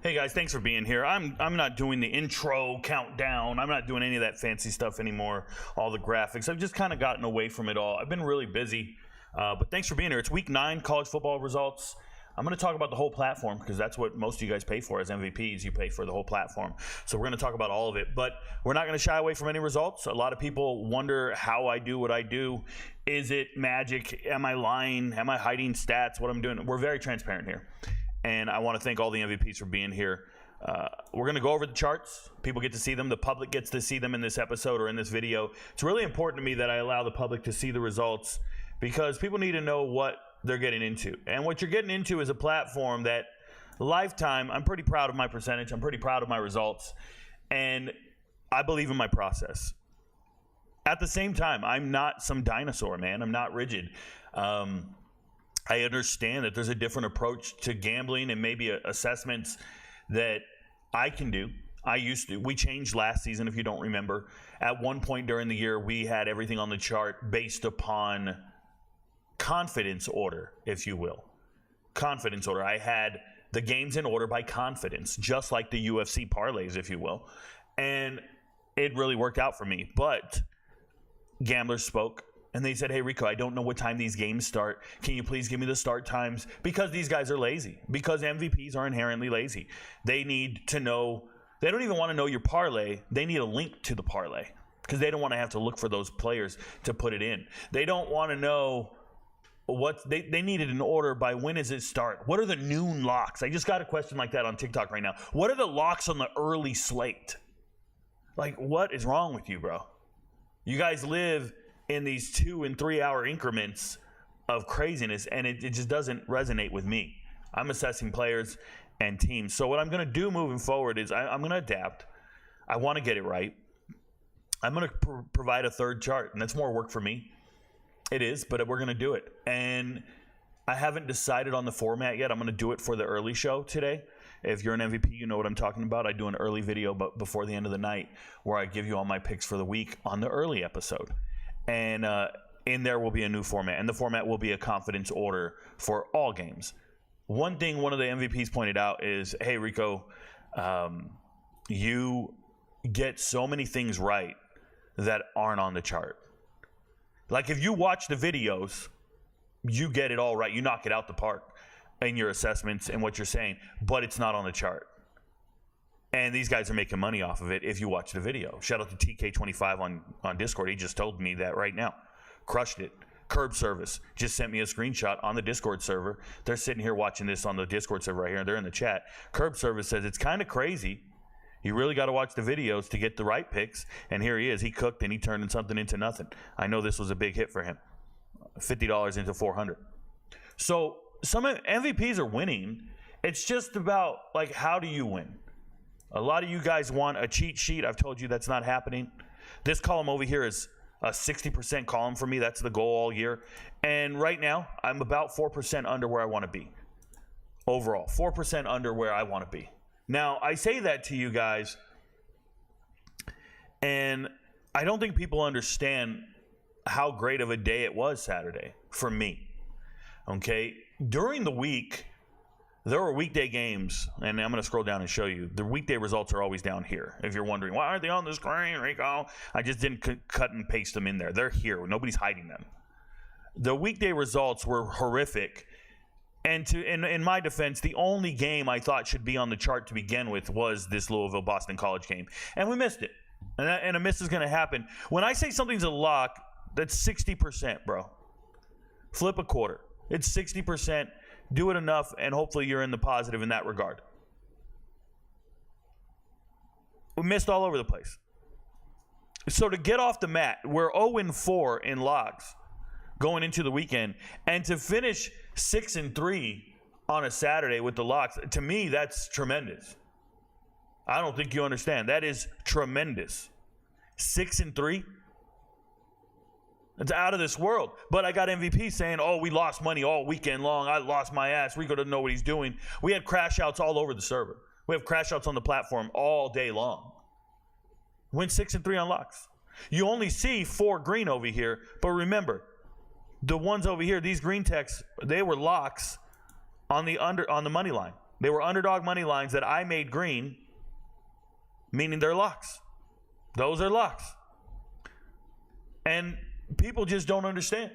Hey guys, thanks for being here. I'm not doing the intro countdown. I'm not doing any of that fancy stuff anymore, all the graphics. I've just kind of gotten away from it all. I've been really busy, but thanks for being here. It's week 9, college football results. I'm going to talk about the whole platform because that's what most of you guys pay for as MVPs. You pay for the whole platform. So we're going to talk about all of it, but we're not going to shy away from any results. A lot of people wonder how I do what I do. Is it magic? Am I lying? Am I hiding stats? What I'm doing? We're very transparent here. And I want to thank all the MVPs for being here. We're going to go over the charts. People get to see them. The public gets to see them in this episode or in this video. It's really important to me that I allow the public to see the results because people need to know what they're getting into. And what you're getting into is a platform that lifetime, I'm pretty proud of my percentage. I'm pretty proud of my results. And I believe in my process. At the same time, I'm not some dinosaur, man. I'm not rigid. I understand that there's a different approach to gambling and maybe assessments that I can do. I used to. We changed last season, if you don't remember. At one point during the year, we had everything on the chart based upon confidence order, if you will. Confidence order. I had the games in order by confidence, just like the UFC parlays, if you will. And it really worked out for me. But gamblers spoke. And they said, hey, Rico, I don't know what time these games start. Can you please give me the start times? Because these guys are lazy. Because MVPs are inherently lazy. They need to know. They don't even want to know your parlay. They need a link to the parlay. Because they don't want to have to look for those players to put it in. They don't want to know what they need it in order by when does it start. What are the noon locks? I just got a question like that on TikTok right now. What are the locks on the early slate? Like, what is wrong with you, bro? You guys live in these 2 and 3 hour increments of craziness, and it just doesn't resonate with me. I'm assessing players and teams. So what I'm going to do moving forward is I'm going to adapt. I want to get it right. I'm going to provide a third chart, and that's more work for me. It is, but we're going to do it. And I haven't decided on the format yet. I'm going to do it for the early show today. If you're an MVP, you know what I'm talking about. I do an early video before the end of the night where I give you all my picks for the week on the early episode. And in there will be a new format. And the format will be a confidence order for all games. One thing one of the MVPs pointed out is, hey, Rico, you get so many things right that aren't on the chart. Like if you watch the videos, you get it all right. You knock it out the park in your assessments and what you're saying, but it's not on the chart. And these guys are making money off of it if you watch the video. Shout out to TK25 on Discord. He just told me that right now. Crushed it. Curb Service just sent me a screenshot on the Discord server. They're sitting here watching this on the Discord server right here. They're in the chat. Curb Service says it's kind of crazy. You really got to watch the videos to get the right picks. And here he is. He cooked and he turned something into nothing. I know this was a big hit for him. $50 into $400. So some MVPs are winning. It's just about, like, how do you win? A lot of you guys want a cheat sheet. I've told you that's not happening. This column over here is a 60% column for me. That's the goal all year. And right now, I'm about 4% under where I want to be. Overall, 4% under where I want to be. Now, I say that to you guys, and I don't think people understand how great of a day it was Saturday for me. Okay? During the week, there were weekday games, and I'm going to scroll down and show you. The weekday results are always down here. If you're wondering, why aren't they on the screen, Rico? I just didn't cut and paste them in there. They're here. Nobody's hiding them. The weekday results were horrific. And in my defense, the only game I thought should be on the chart to begin with was this Louisville-Boston College game. And we missed it. And a miss is going to happen. When I say something's a lock, that's 60%, bro. Flip a quarter. It's 60%. Do it enough, and hopefully you're in the positive in that regard. We missed all over the place. So to get off the mat, we're 0-4 in locks going into the weekend, and to finish 6-3 on a Saturday with the locks, to me, that's tremendous. I don't think you understand. That is tremendous. 6-3. It's out of this world. But I got MVP saying, oh, we lost money all weekend long. I lost my ass. Rico doesn't know what he's doing. We had crash outs all over the server. We have crash outs on the platform all day long. Went 6-3 on locks. You only see 4 green over here. But remember, the ones over here, these green techs, they were locks on the money line. They were underdog money lines that I made green, meaning they're locks. Those are locks. And people just don't understand.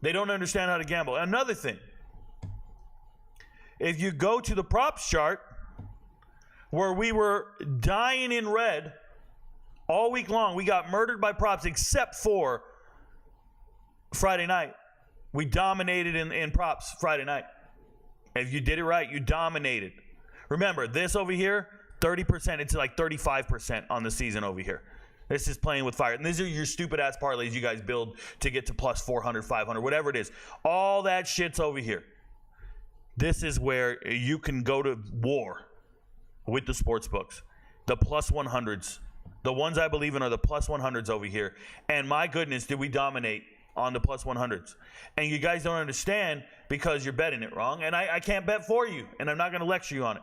They don't understand how to gamble. Another thing, if you go to the props chart, where we were dying in red all week long, we got murdered by props except for Friday night. We dominated in props Friday night. If you did it right, you dominated. Remember, this over here, 30%, it's like 35% on the season over here. This is playing with fire. And these are your stupid-ass parlays you guys build to get to plus 400, 500, whatever it is. All that shit's over here. This is where you can go to war with the sports books. The plus 100s. The ones I believe in are the plus 100s over here. And my goodness, did we dominate on the plus 100s. And you guys don't understand because you're betting it wrong. And I can't bet for you. And I'm not going to lecture you on it.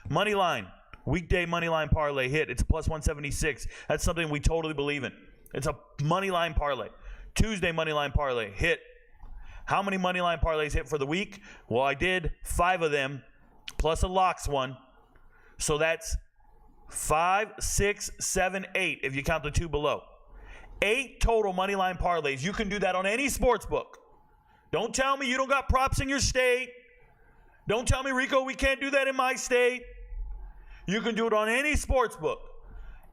Money line. Weekday money line parlay hit. It's plus 176. That's something we totally believe in. It's a money line parlay. Tuesday money line parlay hit. How many money line parlays hit for the week? Well, I did 5 of them plus a locks one. So that's 5, 6, 7, 8 if you count the 2 below. 8 total money line parlays. You can do that on any sports book. Don't tell me you don't got props in your state. Don't tell me, Rico, we can't do that in my state. You can do it on any sports book.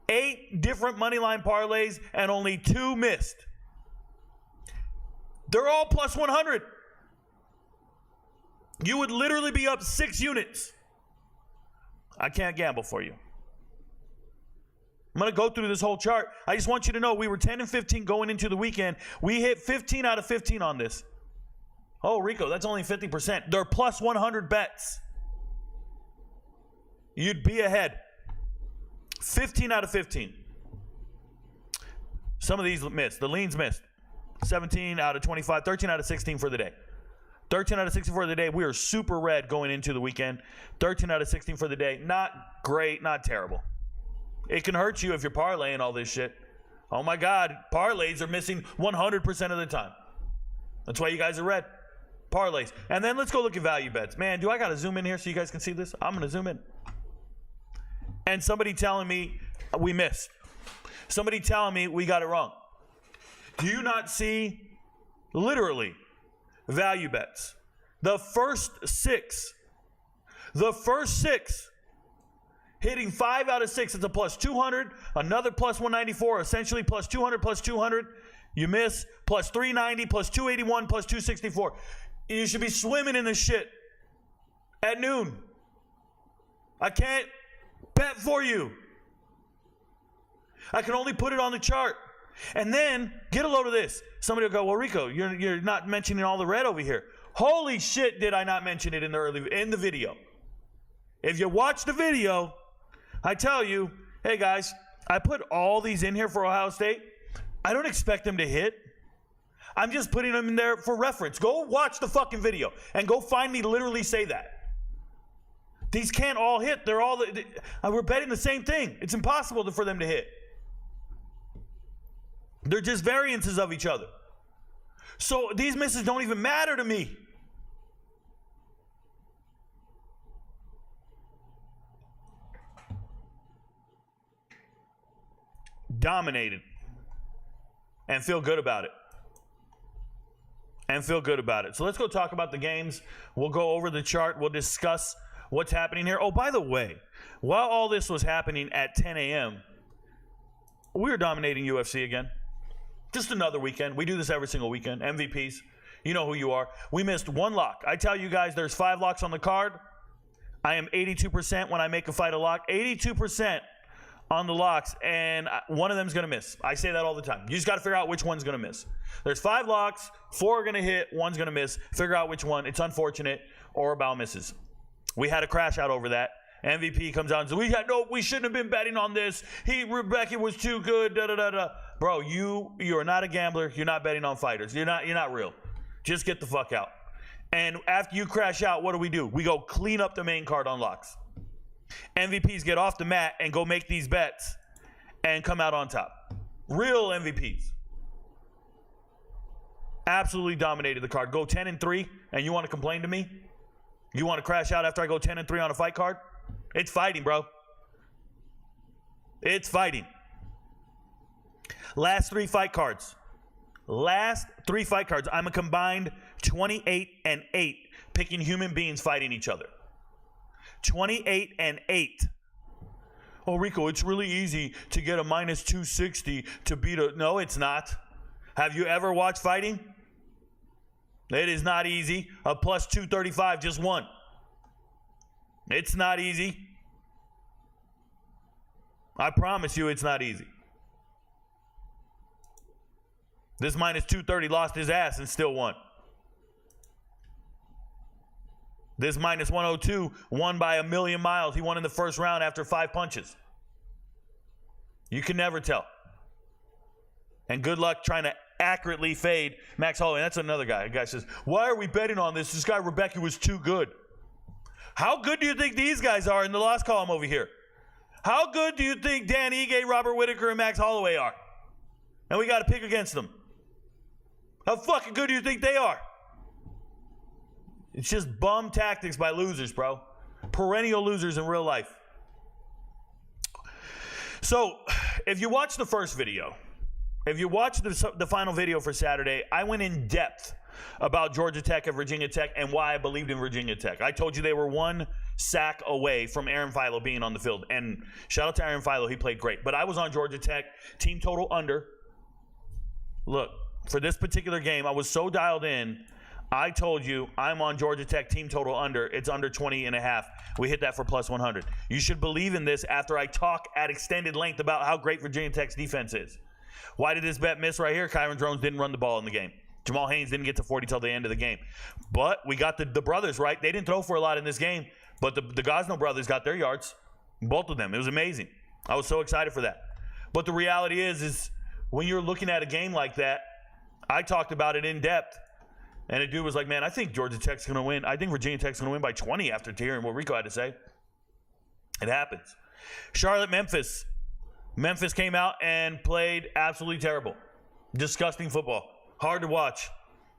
8 different money line parlays and only 2 missed. They're all plus 100. You would literally be up 6 units. I can't gamble for you. I'm going to go through this whole chart. I just want you to know we were 10 and 15 going into the weekend. We hit 15 out of 15 on this. Oh, Rico, that's only 50%. They're plus 100 bets. You'd be ahead. 15 out of 15. Some of these missed. The leans missed. 17 out of 25. 13 out of 16 for the day. 13 out of 16 for the day. We are super red going into the weekend. 13 out of 16 for the day. Not great, not terrible. It can hurt you if you're parlaying all this shit. Oh my God, parlays are missing 100% of the time. That's why you guys are red. Parlays. And then let's go look at value bets. Man, do I got to zoom in here so you guys can see this? I'm going to zoom in. And somebody telling me we missed. Somebody telling me we got it wrong. Do you not see, literally, value bets? The first 6 hitting 5 out of 6, it's a plus 200, another plus 194, essentially plus 200, plus 200. You miss, plus 390, plus 281, plus 264. You should be swimming in this shit at noon. I can't bet for you. I can only put it on the chart. And then, get a load of this. Somebody will go, well, Rico, you're not mentioning all the red over here. Holy shit, did I not mention it in the video. If you watch the video, I tell you, hey guys, I put all these in here for Ohio State. I don't expect them to hit. I'm just putting them in there for reference. Go watch the fucking video and go find me literally say that. These can't all hit. They're all, we're betting the same thing. It's impossible for them to hit. They're just variances of each other. So these misses don't even matter to me. Dominated. And feel good about it. So let's go talk about the games. We'll go over the chart. We'll discuss what's happening here. Oh, by the way, while all this was happening at 10 a.m., we were dominating UFC again. Just another weekend. We do this every single weekend. MVPs. You know who you are. We missed 1 lock. I tell you guys, there's 5 locks on the card. I am 82% when I make a fight a lock. 82% on the locks, and one of them's going to miss. I say that all the time. You just got to figure out which one's going to miss. There's 5 locks, 4 are going to hit, 1's going to miss. Figure out which one. It's unfortunate. Orbal misses. We had a crash out over that. MVP comes out and says, we shouldn't have been betting on this. Rebecca was too good. Da, da, da, da. Bro, you are not a gambler. You're not betting on fighters. You're not real. Just get the fuck out. And after you crash out, what do? We go clean up the main card on locks. MVPs get off the mat and go make these bets and come out on top. Real MVPs. Absolutely dominated the card. Go 10-3 and you want to complain to me? You want to crash out after I go 10-3 on a fight card? It's fighting, bro. It's fighting. Last three fight cards. I'm a combined 28-8 picking human beings fighting each other. 28-8. Oh, Rico, it's really easy to get a minus 260 to beat a... No, it's not. Have you ever watched fighting? It is not easy. A plus 235 just won. It's not easy. I promise you it's not easy. This minus 230 lost his ass and still won. This minus 102 won by a million miles. He won in the first round after 5 punches. You can never tell. And good luck trying to accurately fade Max Holloway. That's another guy. A guy says, why are we betting on this? This guy Rebecca was too good. How good do you think these guys are in the loss column over here? How good do you think Dan Ige, Robert Whittaker, and Max Holloway are? And we got to pick against them. How fucking good do you think they are? It's just bum tactics by losers, bro. Perennial losers in real life. So, if you watch the first video, if you watch the final video for Saturday, I went in depth about Georgia Tech and Virginia Tech and why I believed in Virginia Tech. I told you they were 1 sack away from Aaron Philo being on the field. And shout out to Aaron Philo, he played great. But I was on Georgia Tech, team total under. Look, for this particular game, I was so dialed in, I told you I'm on Georgia Tech, team total under. It's under 20.5. We hit that for plus 100. You should believe in this after I talk at extended length about how great Virginia Tech's defense is. Why did this bet miss right here? Kyron Drones didn't run the ball in the game. Jamal Haynes didn't get to 40 till the end of the game. But we got the brothers right. They didn't throw for a lot in this game, but the Gosno brothers got their yards, both of them. It was amazing. I was so excited for that. But the reality is when you're looking at a game like that, I talked about it in depth, and a dude was like, man, I think Georgia Tech's going to win. I think Virginia Tech's going to win by 20 after hearing what Rico had to say. It happens. Charlotte, Memphis. Memphis came out and played absolutely terrible. Disgusting football. Hard to watch.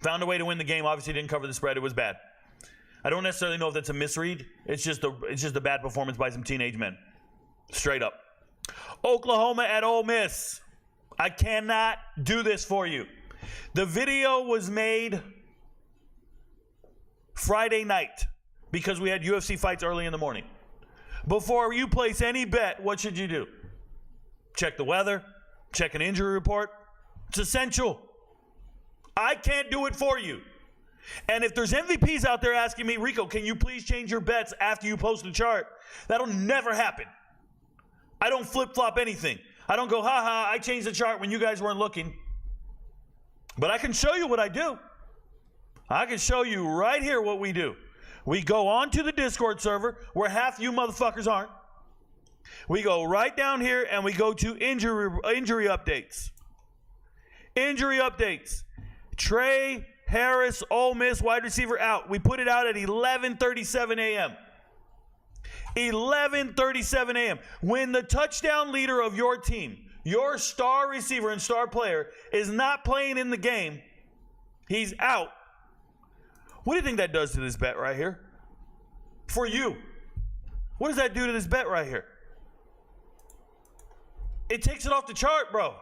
Found a way to win the game. Obviously didn't cover the spread. It was bad. I don't necessarily know if that's a misread. It's just a bad performance by some teenage men. Straight up. Oklahoma at Ole Miss. I cannot do this for you. The video was made Friday night because we had UFC fights early in the morning. Before you place any bet, what should you do? Check the weather. Check an injury report. It's essential. I can't do it for you. And if there's MVPs out there asking me, Rico, can you please change your bets after you post the chart? That'll never happen. I don't flip-flop anything. I don't go, ha-ha, I changed the chart when you guys weren't looking. But I can show you what I do. I can show you right here what we do. We go on to the Discord server where half you motherfuckers aren't. We go right down here and we go to injury updates. Injury updates. Trey Harris, Ole Miss, wide receiver out. We put it out at 11:37 a.m. 11:37 a.m. When the touchdown leader of your team, your star receiver and star player, is not playing in the game, he's out. What do you think that does to this bet right here? For you. What does that do to this bet right here? It takes it off the chart, bro.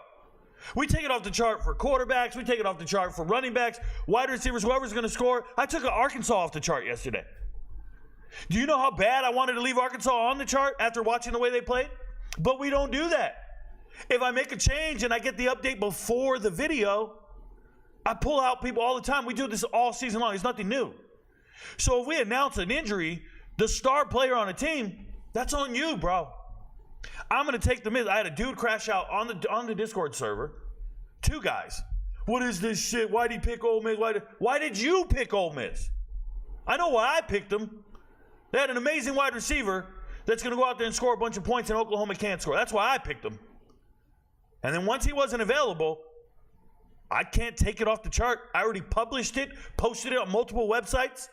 We take it off the chart for quarterbacks. We take it off the chart for running backs, wide receivers, whoever's going to score. I took Arkansas off the chart yesterday. Do you know how bad I wanted to leave Arkansas on the chart after watching the way they played? But we don't do that. If I make a change and I get the update before the video, I pull out people all the time. We do this all season long. It's nothing new. So if we announce an injury, the star player on a team, that's on you, bro. I'm going to take the miss. I had a dude crash out on the Discord server. 2 guys. What is this shit? Why did he pick Ole Miss? Why did you pick Ole Miss? I know why I picked them. They had an amazing wide receiver that's going to go out there and score a bunch of points, and Oklahoma can't score. That's why I picked them. And then once he wasn't available, I can't take it off the chart. I already published it, posted it on multiple websites.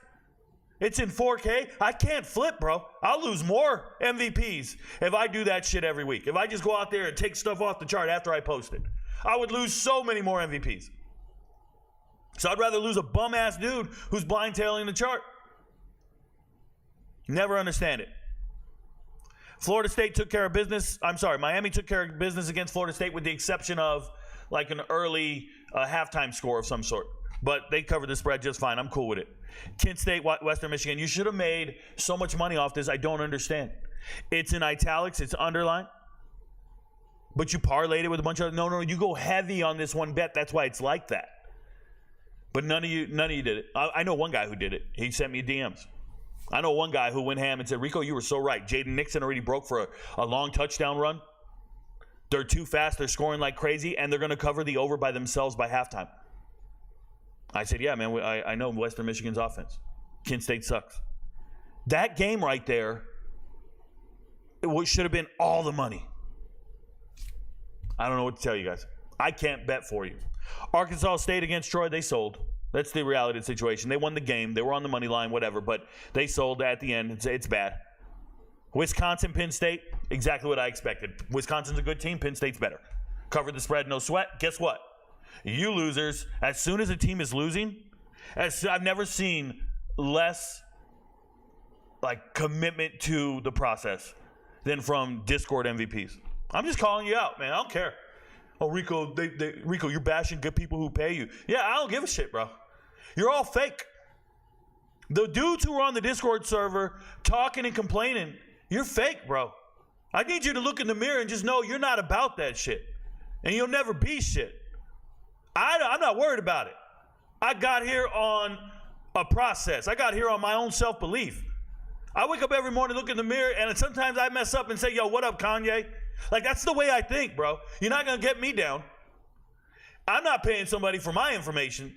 It's in 4K. I can't flip, bro. I'll lose more MVPs if I do that shit every week. If I just go out there and take stuff off the chart after I post it, I would lose so many more MVPs. So I'd rather lose a bum-ass dude who's blind-tailing the chart. Never understand it. Florida State took care of business. Miami took care of business against Florida State with the exception of like an early halftime score of some sort. But they covered the spread just fine. I'm cool with it. Kent State, Western Michigan. You should have made so much money off this. I don't understand. It's in italics. It's underlined. But you parlayed it with a bunch of no. You go heavy on this one bet. That's why it's like that. But none of you did it. I know one guy who did it. He sent me DMs. I know one guy who went ham and said, Rico, you were so right. Jaden Nixon already broke for a long touchdown run. They're too fast. They're scoring like crazy, and they're going to cover the over by themselves by halftime. I said, yeah, man, I know Western Michigan's offense. Kent State sucks. That game right there, it should have been all the money. I don't know what to tell you guys. I can't bet for you. Arkansas State against Troy, they sold. That's the reality of the situation. They won the game. They were on the money line, whatever, but they sold at the end. It's bad. Wisconsin, Penn State, exactly what I expected. Wisconsin's a good team. Penn State's better. Covered the spread, no sweat. Guess what? You losers, as soon as a team is losing, I've never seen less like commitment to the process than from Discord MVPs. I'm just calling you out, man. I don't care. Oh, Rico, Rico, you're bashing good people who pay you. Yeah, I don't give a shit, bro. You're all fake. The dudes who are on the Discord server talking and complaining, you're fake, bro. I need you to look in the mirror and just know you're not about that shit. And you'll never be shit. I'm not worried about it. I got here on a process. I got here on my own self-belief. I wake up every morning, look in the mirror, and sometimes I mess up and say, yo, what up, Kanye? Like, that's the way I think, bro. You're not going to get me down. I'm not paying somebody for my information.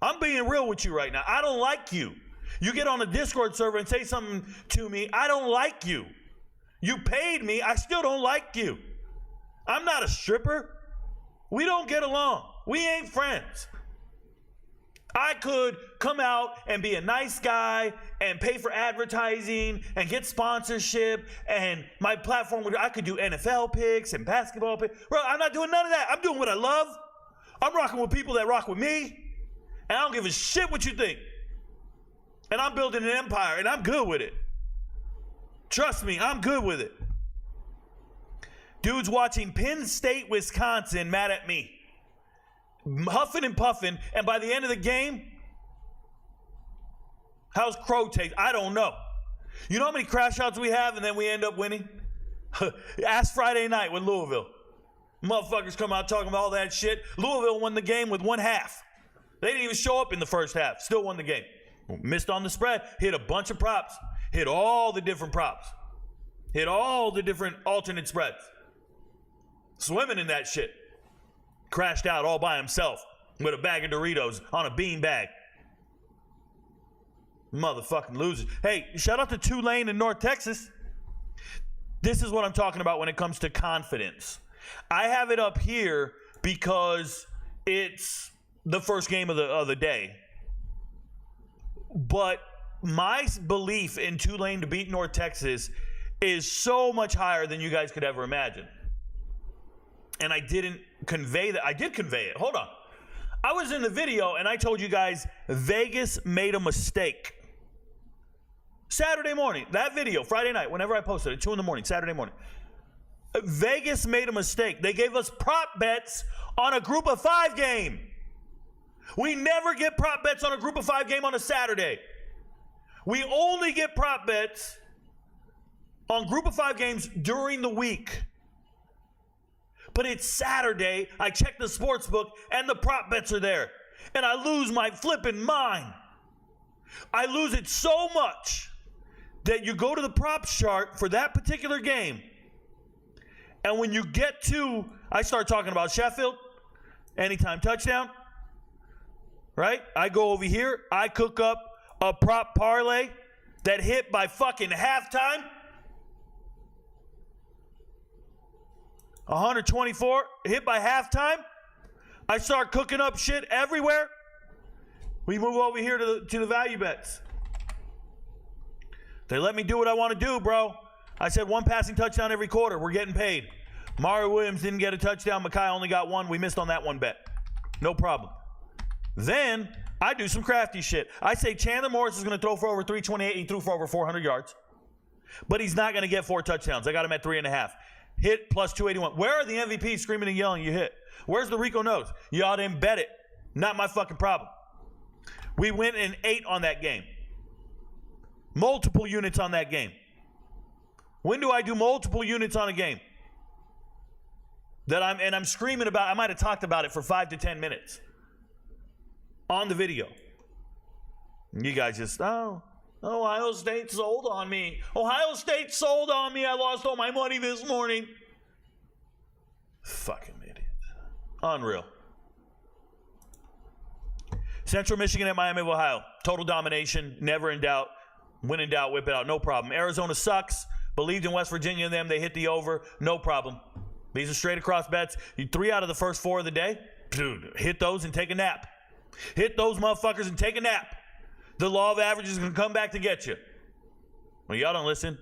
I'm being real with you right now. I don't like you. You get on a Discord server and say something to me, I don't like you. You paid me, I still don't like you. I'm not a stripper. We don't get along. We ain't friends. I could come out and be a nice guy and pay for advertising and get sponsorship, and my platform I could do NFL picks and basketball picks. Bro, I'm not doing none of that. I'm doing what I love. I'm rocking with people that rock with me, and I don't give a shit what you think. And I'm building an empire, and I'm good with it. Trust me, I'm good with it. Dudes watching Penn State, Wisconsin, mad at me. Huffing and puffing, and by the end of the game, how's Crow taste? I don't know. You know how many crash outs we have and then we end up winning? Ask Friday night with Louisville. Motherfuckers come out talking about all that shit. Louisville won the game with one half. They didn't even show up in the first half. Still won the game. Missed on the spread. Hit a bunch of props. Hit all the different props. Hit all the different alternate spreads. Swimming in that shit. Crashed out all by himself with a bag of Doritos on a bean bag. Motherfucking losers. Hey, shout out to Tulane in North Texas. This is what I'm talking about when it comes to confidence. I have it up here because it's the first game of the day. But my belief in Tulane to beat North Texas is so much higher than you guys could ever imagine. And I didn't convey that. I did convey it. Hold on. I was in the video and I told you guys Vegas made a mistake. Saturday morning, that video, Friday night, whenever I posted it, 2 in the morning, Saturday morning. Vegas made a mistake. They gave us prop bets on a group of 5 game. We never get prop bets on a group of 5 game on a Saturday. We only get prop bets on group of 5 games during the week. But it's Saturday, I check the sports book, and the prop bets are there. And I lose my flipping mind. I lose it so much that you go to the props chart for that particular game. And when you get to, I start talking about Sheffield, anytime touchdown, right? I go over here, I cook up a prop parlay that hit by fucking halftime. 124 hit by halftime. I start cooking up shit everywhere. We move over here to the value bets. They let me do what I want to do, bro. I said 1 passing touchdown every quarter. We're getting paid. Mario Williams didn't get a touchdown. Mekhi only got 1. We missed on that one bet. No problem. Then I do some crafty shit. I say Chandler Morris is going to throw for over 328. He threw for over 400 yards. But he's not going to get 4 touchdowns. I got him at 3.5. Hit plus 281. Where are the MVPs screaming and yelling you hit? Where's the RicoKnows? Y'all didn't bet it. Not my fucking problem. We went in 8 on that game. Multiple units on that game. When do I do multiple units on a game? I'm screaming about, I might have talked about it for 5 to 10 minutes on the video. You guys just, Ohio State sold on me. Ohio State sold on me. I lost all my money this morning. Fucking idiot. Unreal. Central Michigan at Miami of Ohio. Total domination. Never in doubt. When in doubt, whip it out. No problem. Arizona sucks. Believed in West Virginia and them. They hit the over. No problem. These are straight across bets. 3 out of the first 4 of the day. Dude, hit those and take a nap. Hit those motherfuckers and take a nap. The law of averages is going to come back to get you. Well, y'all don't listen.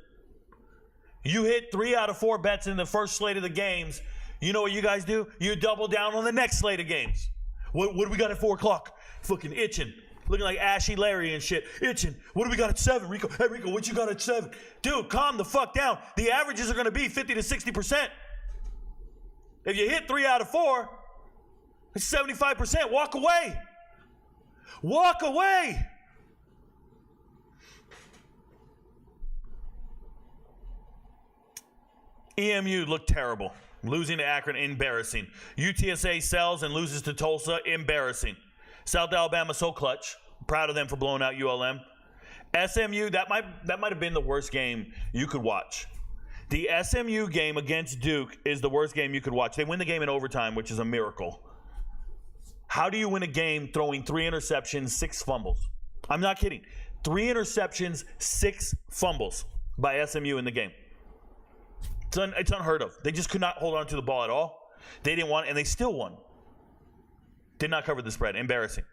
You hit 3 out of 4 bets in the first slate of the games. You know what you guys do? You double down on the next slate of games. What do we got at 4 o'clock? Fucking itching. Looking like Ashy Larry and shit. Itching. What do we got at 7, Rico? Hey, Rico, what you got at 7? Dude, calm the fuck down. The averages are going to be 50 to 60%. If you hit 3 out of 4, it's 75%. Walk away. Walk away. EMU looked terrible. Losing to Akron, embarrassing. UTSA sells and loses to Tulsa, embarrassing. South Alabama, so clutch. Proud of them for blowing out ULM. SMU, that might have been the worst game you could watch. The SMU game against Duke is the worst game you could watch. They win the game in overtime, which is a miracle. How do you win a game throwing 3 interceptions, 6 fumbles? I'm not kidding. 3 interceptions, 6 fumbles by SMU in the game. It's unheard of. They just could not hold on to the ball at all. They didn't want, and they still won. Did not cover the spread. Embarrassing.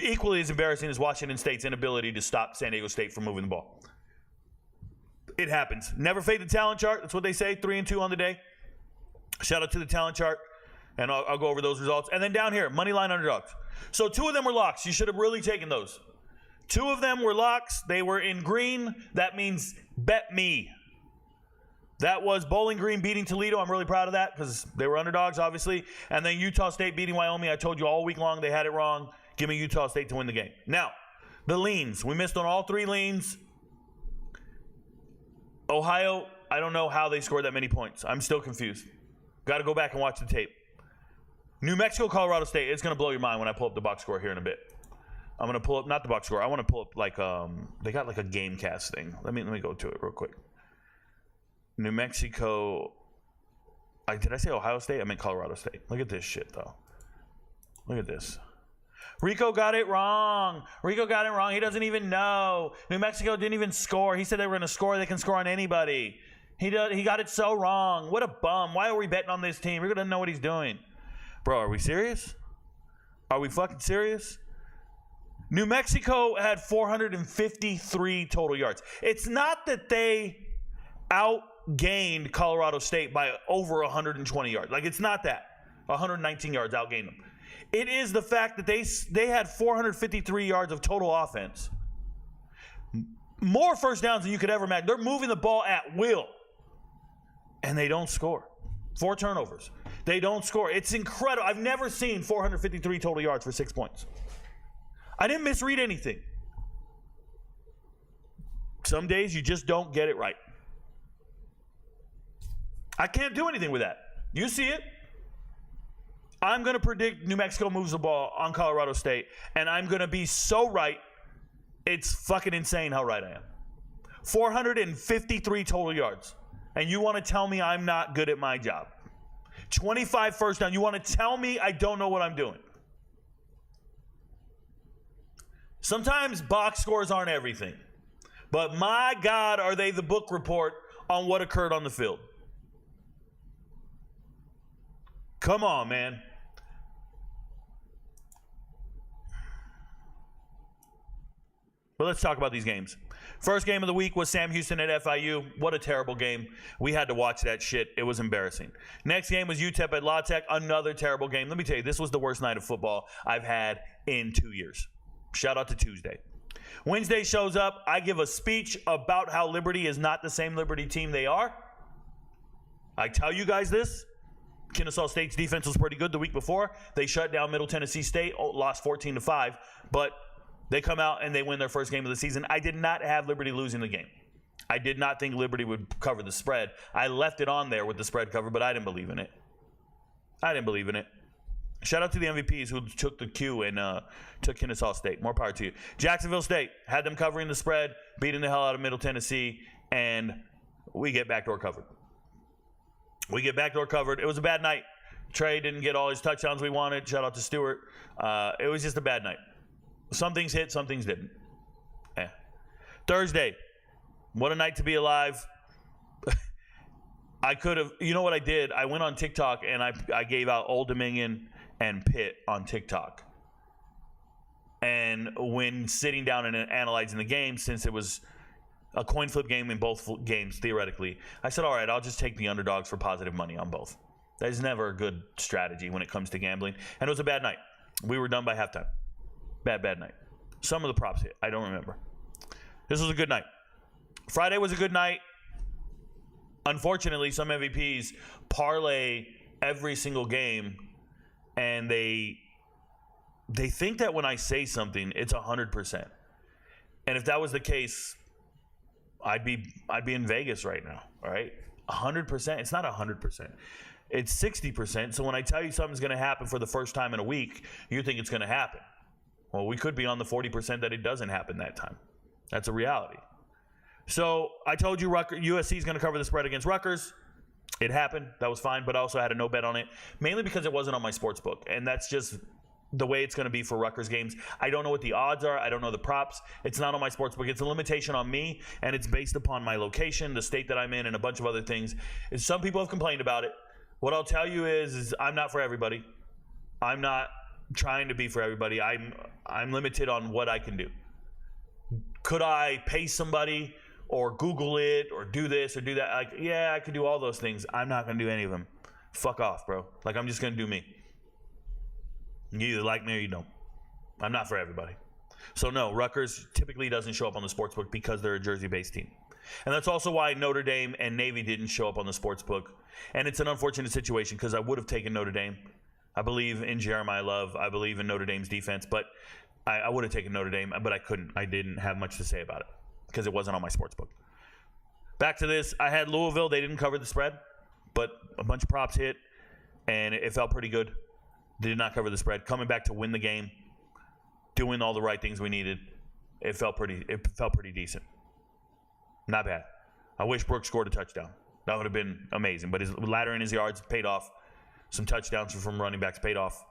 Equally as embarrassing as Washington State's inability to stop San Diego State from moving the ball. It happens. Never fade the talent chart. That's what they say. 3-2 on the day. Shout out to the talent chart. And I'll go over those results. And then down here, money line underdogs. So 2 of them were locks. You should have really taken those. 2 of them were locks. They were in green. That means bet me. That was Bowling Green beating Toledo. I'm really proud of that because they were underdogs, obviously. And then Utah State beating Wyoming. I told you all week long they had it wrong. Give me Utah State to win the game. Now, the leans. We missed on all 3 leans. Ohio, I don't know how they scored that many points. I'm still confused. Got to go back and watch the tape. New Mexico, Colorado State. It's going to blow your mind when I pull up the box score here in a bit. I'm going to pull up, not the box score. I want to pull up like, they got like a game cast thing. Let me go to it real quick. New Mexico. Did I say Ohio State? I meant Colorado State. Look at this shit, though. Look at this. Rico got it wrong. Rico got it wrong. He doesn't even know. New Mexico didn't even score. He said they were going to score. They can score on anybody. He got it so wrong. What a bum. Why are we betting on this team? Rico doesn't know what he's doing. Bro, are we serious? Are we fucking serious? New Mexico had 453 total yards. It's not that they outgained Colorado State by over 120 yards. Like, it's not that. 119 yards outgained them. It is the fact that they had 453 yards of total offense. More first downs than you could ever imagine. They're moving the ball at will. And they don't score. 4 turnovers. They don't score. It's incredible. I've never seen 453 total yards for 6 points. I didn't misread anything. Some days you just don't get it right. I can't do anything with that. You see it. I'm going to predict New Mexico moves the ball on Colorado State, and I'm going to be so right. It's fucking insane how right I am. 453 total yards. And you want to tell me I'm not good at my job. 25 first down. You want to tell me I don't know what I'm doing. Sometimes box scores aren't everything. But my God, are they the book report on what occurred on the field. Come on, man. But let's talk about these games. First game of the week was Sam Houston at FIU. What a terrible game. We had to watch that shit. It was embarrassing. Next game was UTEP at La Tech. Another terrible game. Let me tell you, this was the worst night of football I've had in 2 years. Shout out to Tuesday. Wednesday shows up. I give a speech about how Liberty is not the same Liberty team they are. I tell you guys this. Kennesaw State's defense was pretty good the week before. They shut down Middle Tennessee State, lost 14-5, but they come out and they win their first game of the season. I did not have Liberty losing the game. I did not think Liberty would cover the spread. I left it on there with the spread cover, but I didn't believe in it. Shout out to the MVPs who took the cue and took Kennesaw State. More power to you. Jacksonville State had them covering the spread, beating the hell out of Middle Tennessee, and we get backdoor covered. It was a bad night. Trey didn't get all his touchdowns we wanted. Shout out to Stewart. It was just a bad night. Some things hit, some things didn't. Thursday, what a night to be alive. I could have, you know what I did? I went on TikTok and I gave out Old Dominion and Pitt on TikTok. And when sitting down and analyzing the game, since it was a coin flip game in both games, theoretically, I said, all right, I'll just take the underdogs for positive money on both. That is never a good strategy when it comes to gambling. And it was a bad night. We were done by halftime. Bad night. Some of the props hit. I don't remember. This was a good night. Friday was a good night. Unfortunately, some MVPs parlay every single game, and they think that when I say something, it's 100%. And if that was the case, I'd be in Vegas right now. All right, 100%. It's not 100%. It's 60%. So when I tell you something's going to happen for the first time in a week, you think it's going to happen. Well, we could be on the 40% that it doesn't happen that time. That's a reality. So I told you USC is going to cover the spread against Rutgers. It happened. That was fine. But I also had a no bet on it, mainly because it wasn't on my sports book. And that's just the way it's going to be for Rutgers games. I don't know what the odds are. I don't know the props. It's not on my sports book. It's a limitation on me, and it's based upon my location, the state that I'm in, and a bunch of other things. And some people have complained about it. What I'll tell you is I'm not for everybody. I'm not trying to be for everybody. I'm limited on what I can do. Could I pay somebody or Google it or do this or do that? Like, yeah, I could do all those things. I'm not going to do any of them. Fuck off, bro. Like, I'm just going to do me. You either like me or you don't. I'm not for everybody. So, no, Rutgers typically doesn't show up on the sportsbook because they're a Jersey-based team. And that's also why Notre Dame and Navy didn't show up on the sportsbook. And it's an unfortunate situation because I would have taken Notre Dame. I believe in Jeremiah Love. I believe in Notre Dame's defense. But I would have taken Notre Dame, but I couldn't. I didn't have much to say about it because it wasn't on my sportsbook. Back to this. I had Louisville. They didn't cover the spread, but a bunch of props hit, and it felt pretty good. They did not cover the spread. Coming back to win the game, doing all the right things we needed, it felt pretty decent. Not bad. I wish Brooks scored a touchdown. That would have been amazing. But his ladder in his yards paid off. Some touchdowns from running backs paid off.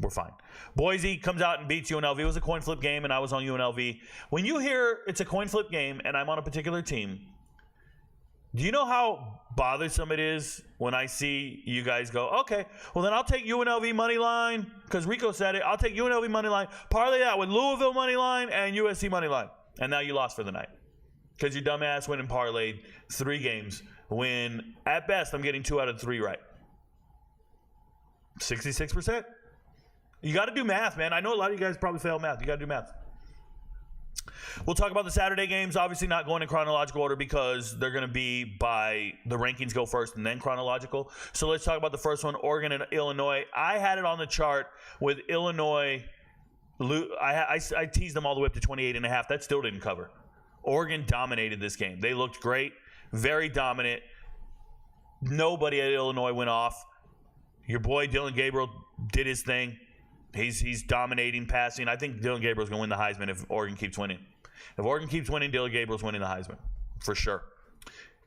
We're fine. Boise comes out and beats UNLV. It was a coin flip game, and I was on UNLV. When you hear it's a coin flip game and I'm on a particular team, do you know how bothersome it is when I see you guys go, okay, well then I'll take UNLV money line because Rico said it. I'll take UNLV money line, parlay that with Louisville money line and USC money line. And now you lost for the night because your dumbass went and parlayed 3 games when at best I'm getting 2 out of 3 right. 66%. You got to do math, man. I know a lot of you guys probably fail math. You got to do math. We'll talk about the Saturday games. Obviously not going in chronological order because they're going to be by the rankings go first and then chronological. So let's talk about the first one, Oregon and Illinois. I had it on the chart with Illinois. I teased them all the way up to 28.5. That still didn't cover. Oregon dominated this game. They looked great, very dominant. Nobody at Illinois went off. Your boy Dylan Gabriel did his thing. He's dominating passing. I think Dylan Gabriel's going to win the Heisman if Oregon keeps winning. If Oregon keeps winning, Dylan Gabriel's winning the Heisman for sure.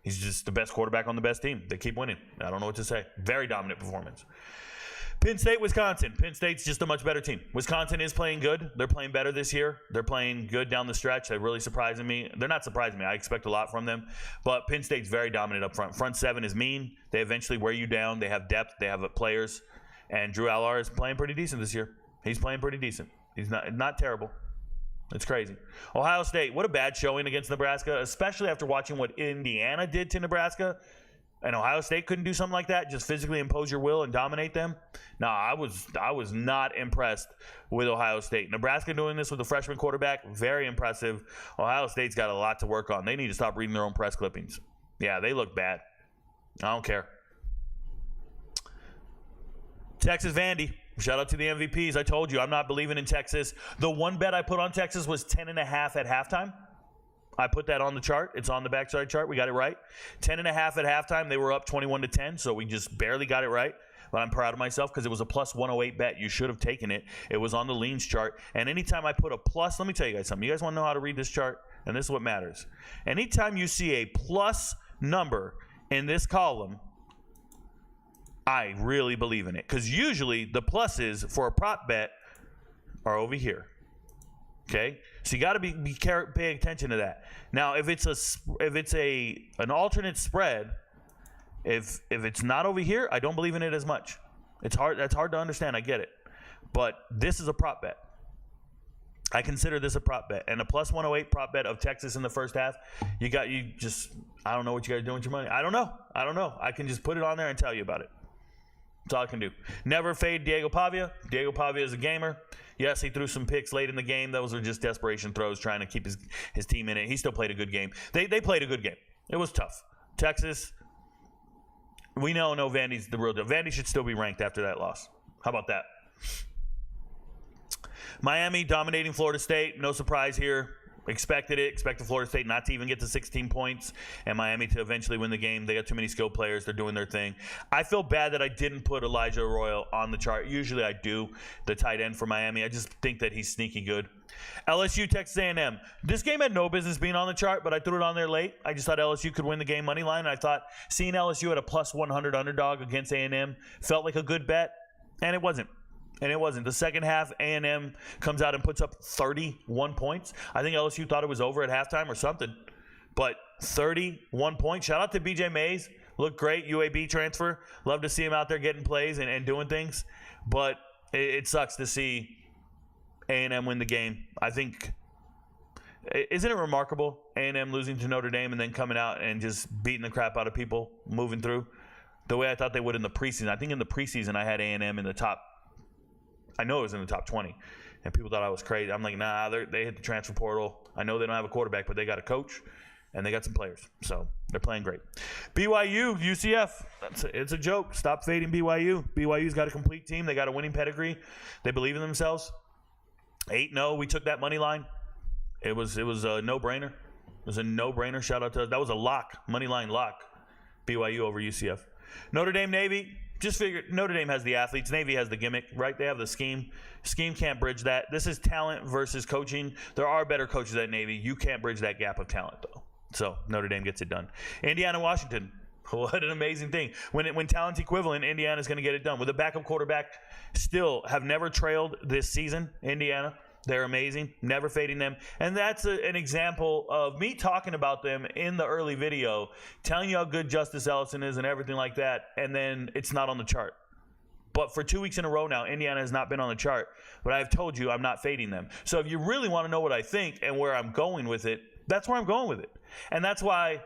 He's just the best quarterback on the best team. They keep winning. I don't know what to say. Very dominant performance. Penn State, Wisconsin. Penn State's just a much better team. Wisconsin is playing good. They're playing better this year. They're playing good down the stretch. They're really surprising me. They're not surprising me. I expect a lot from them. But Penn State's very dominant up front. Front 7 is mean. They eventually wear you down. They have depth. They have players. And Drew Allar is playing pretty decent this year. He's playing pretty decent. He's not terrible. It's crazy. Ohio State, what a bad showing against Nebraska, especially after watching what Indiana did to Nebraska. And Ohio State couldn't do something like that, just physically impose your will and dominate them. No, I was not impressed with Ohio State. Nebraska doing this with a freshman quarterback, very impressive. Ohio State's got a lot to work on. They need to stop reading their own press clippings. Yeah, they look bad. I don't care. Texas Vandy. Shout out to the MVPs. I told you, I'm not believing in Texas. The one bet I put on Texas was 10.5 at halftime. I put that on the chart. It's on the backside chart. We got it right. 10.5 at halftime. They were up 21-10, so we just barely got it right. But I'm proud of myself because it was a plus 108 bet. You should have taken it. It was on the leans chart. And anytime I put a plus, let me tell you guys something. You guys want to know how to read this chart? And this is what matters. Anytime you see a plus number in this column, I really believe in it. Because usually the pluses for a prop bet are over here. Okay, so you got to pay attention to that. Now, if it's an alternate spread, if it's not over here, I don't believe in it as much. It's hard. That's hard to understand. I get it, but this is a prop bet. I consider this a prop bet, and a plus 108 prop bet of Texas in the first half. I don't know what you guys are doing with your money. I don't know. I can just put it on there and tell you about it. That's all I can do. Never fade Diego Pavia. Diego Pavia is a gamer. Yes, he threw some picks late in the game. Those were just desperation throws trying to keep his team in it. He still played a good game. They played a good game. It was tough. Texas, we know Vandy's the real deal. Vandy should still be ranked after that loss. How about that? Miami dominating Florida State. No surprise here. Expected it. Expected Florida State not to even get to 16 points and Miami to eventually win the game. They got too many skilled players. They're doing their thing. I feel bad that I didn't put Elijah Arroyo on the chart. Usually I do, the tight end for Miami. I just think that he's sneaky good. LSU, Texas A&M. This game had no business being on the chart, but I threw it on there late. I just thought LSU could win the game money line. I thought seeing LSU at a plus 100 underdog against A&M felt like a good bet, and it wasn't. The second half, A&M comes out and puts up 31 points. I think LSU thought it was over at halftime or something. But 31 points. Shout out to BJ Mays. Looked great. UAB transfer. Love to see him out there getting plays and doing things. But it sucks to see A&M win the game. I think, isn't it remarkable? A&M losing to Notre Dame and then coming out and just beating the crap out of people, moving through. The way I thought they would in the preseason. I think in the preseason I had A&M in the top. I know it was in the top 20, and people thought I was crazy. I'm like, nah, they hit the transfer portal. I know they don't have a quarterback, but they got a coach, and they got some players. So they're playing great. BYU, UCF. It's a joke. Stop fading BYU. BYU's got a complete team. They got a winning pedigree. They believe in themselves. 8-0. We took that money line. It was a no-brainer. It was a no-brainer. Shout out to us. That was a lock, money line lock. BYU over UCF. Notre Dame, Navy. Just figure Notre Dame has the athletes. Navy has the gimmick, right? They have the scheme. Scheme can't bridge that. This is talent versus coaching. There are better coaches at Navy. You can't bridge that gap of talent, though. So Notre Dame gets it done. Indiana, Washington. What an amazing thing. When talent's equivalent, Indiana's going to get it done. With a backup quarterback, still have never trailed this season, Indiana. They're amazing, never fading them. And that's an example of me talking about them in the early video, telling you how good Justice Ellison is and everything like that, and then it's not on the chart. But for 2 weeks in a row now, Indiana has not been on the chart. But I've told you I'm not fading them. So if you really want to know what I think and where I'm going with it, that's where I'm going with it. And that's why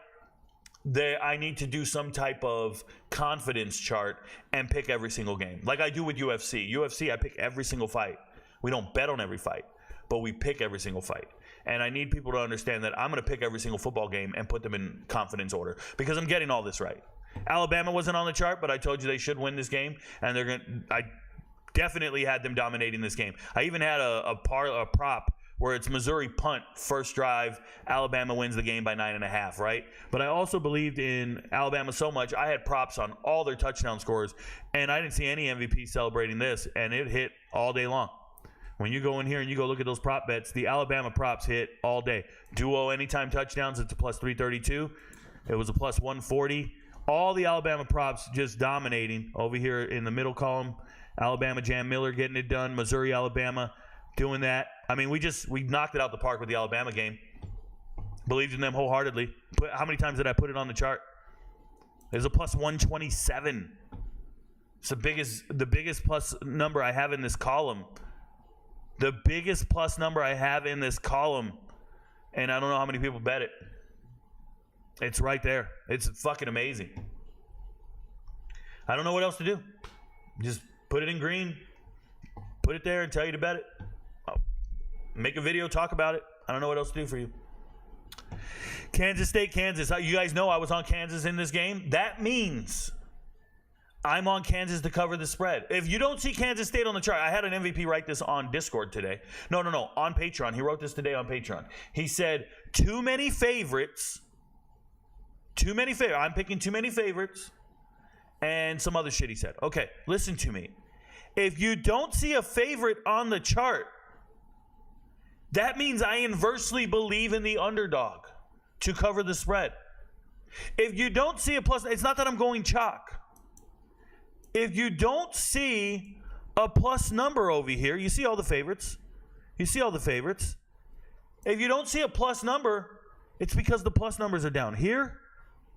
I need to do some type of confidence chart and pick every single game. Like I do with UFC. UFC, I pick every single fight. We don't bet on every fight, but we pick every single fight. And I need people to understand that I'm going to pick every single football game and put them in confidence order because I'm getting all this right. Alabama wasn't on the chart, but I told you they should win this game, and I definitely had them dominating this game. I even had a prop where it's Missouri punt, first drive, Alabama wins the game by 9.5, right? But I also believed in Alabama so much, I had props on all their touchdown scores, and I didn't see any MVP celebrating this, and it hit all day long. When you go in here and you go look at those prop bets, the Alabama props hit all day. Duo anytime touchdowns, it's a plus 332. It was a plus 140. All the Alabama props just dominating over here in the middle column. Alabama, Jam Miller getting it done. Missouri, Alabama doing that. I mean, we knocked it out the park with the Alabama game. Believed in them wholeheartedly. How many times did I put it on the chart? There's a plus 127. It's the biggest plus number I have in this column. The biggest plus number I have in this column, and I don't know how many people bet it. It's right there. It's fucking amazing. I don't know what else to do. Just put it in green, put it there and tell you to bet it. I'll make a video, talk about it. I don't know what else to do for you. Kansas State, Kansas. You guys know I was on Kansas in this game. That means I'm on Kansas to cover the spread. If you don't see Kansas State on the chart, I had an MVP write this on Discord today. No, on Patreon. He wrote this today on Patreon. He said, too many favorites. I'm picking too many favorites. And some other shit he said. Okay, listen to me. If you don't see a favorite on the chart, that means I inversely believe in the underdog to cover the spread. If you don't see a plus, it's not that I'm going chalk. If you don't see a plus number over here, you see all the favorites. If you don't see a plus number, it's because the plus numbers are down here,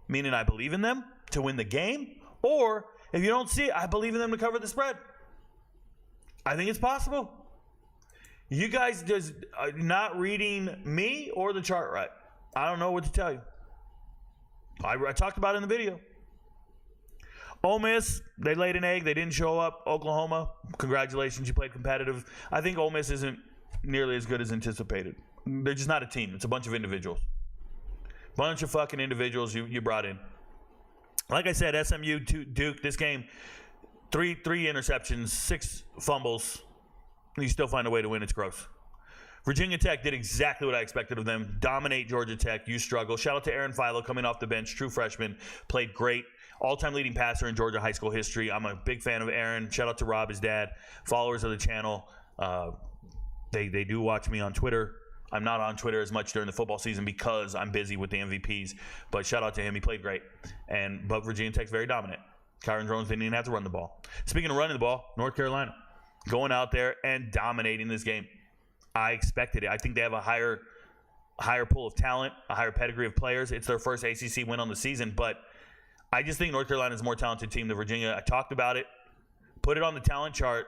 meaning I believe in them to win the game. Or if you don't see it, I believe in them to cover the spread. I think it's possible. You guys just are not reading me or the chart right. I don't know what to tell you. I talked about it in the video. Ole Miss, they laid an egg. They didn't show up. Oklahoma, congratulations. You played competitive. I think Ole Miss isn't nearly as good as anticipated. They're just not a team. It's a bunch of individuals. Bunch of fucking individuals you brought in. Like I said, SMU, Duke, this game, three interceptions, 6 fumbles. You still find a way to win. It's gross. Virginia Tech did exactly what I expected of them. Dominate Georgia Tech. You struggle. Shout out to Aaron Philo coming off the bench. True freshman. Played great. All-time leading passer in Georgia high school history. I'm a big fan of Aaron. Shout out to Rob, his dad. Followers of the channel. They do watch me on Twitter. I'm not on Twitter as much during the football season because I'm busy with the MVPs. But shout out to him. He played great. But Virginia Tech's very dominant. Kyron Drones didn't even have to run the ball. Speaking of running the ball, North Carolina going out there and dominating this game. I expected it. I think they have a higher pool of talent, a higher pedigree of players. It's their first ACC win on the season. But I just think North Carolina is a more talented team than Virginia. I talked about it. Put it on the talent chart.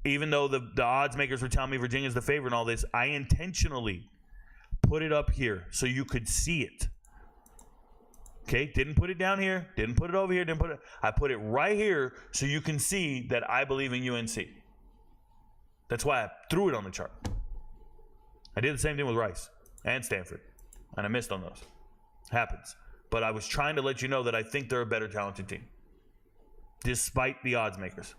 Even though the odds makers were telling me Virginia's the favorite and all this, I intentionally put it up here so you could see it. Okay? Didn't put it down here. Didn't put it over here. I put it right here so you can see that I believe in UNC. That's why I threw it on the chart. I did the same thing with Rice and Stanford, and I missed on those. Happens. But I was trying to let you know that I think they're a better talented team, despite the odds makers.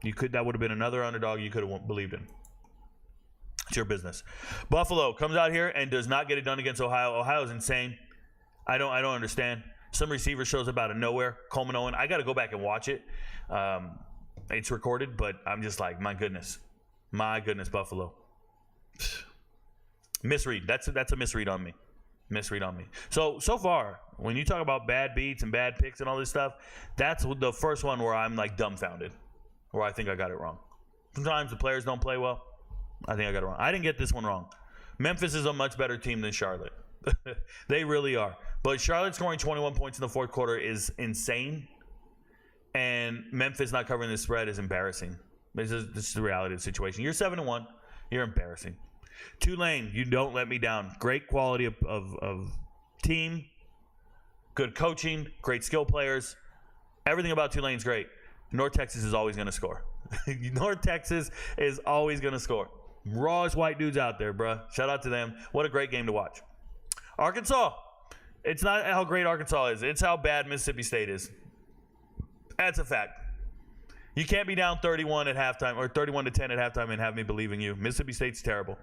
That would have been another underdog you could have believed in. It's your business. Buffalo comes out here and does not get it done against Ohio. Ohio's insane. I don't understand. Some receiver shows up out of nowhere. Coleman Owen. I got to go back and watch it. It's recorded, but I'm just like, my goodness, Buffalo. Misread. That's a misread on me. So far, when you talk about bad beats and bad picks and all this stuff, that's the first one where I'm like dumbfounded. Or I think I got it wrong. Sometimes the players don't play well. I think I got it wrong. I didn't get this one wrong. Memphis is a much better team than Charlotte. They really are. But Charlotte scoring 21 points in the fourth quarter is insane. And Memphis not covering the spread is embarrassing. This is the reality of the situation. You're 7-1. You're embarrassing. Tulane, you don't let me down. Great quality of team. Good coaching. Great skill players. Everything about Tulane's great. North Texas is always going to score. North Texas is always going to score. Rawest white dudes out there, bro. Shout out to them. What a great game to watch. Arkansas. It's not how great Arkansas is. It's how bad Mississippi State is. That's a fact. You can't be down 31 at halftime or 31-10 at halftime and have me believe in you. Mississippi State's terrible.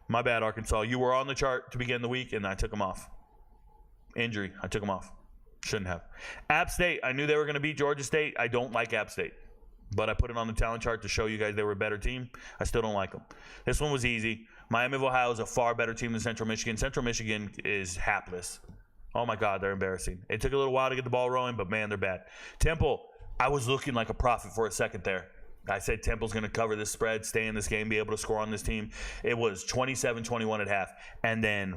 My bad, Arkansas. You were on the chart to begin the week, and I took them off. Injury. I took them off. Shouldn't have. App State, I knew they were going to beat Georgia State. I don't like App State, but I put it on the talent chart to show you guys they were a better team. I still don't like them. This one was easy. Miami of Ohio is a far better team than Central Michigan. Central Michigan is hapless. Oh, my God, they're embarrassing. It took a little while to get the ball rolling, but, man, they're bad. Temple, I was looking like a prophet for a second there. I said Temple's going to cover this spread, stay in this game, be able to score on this team. It was 27-21 at half, and then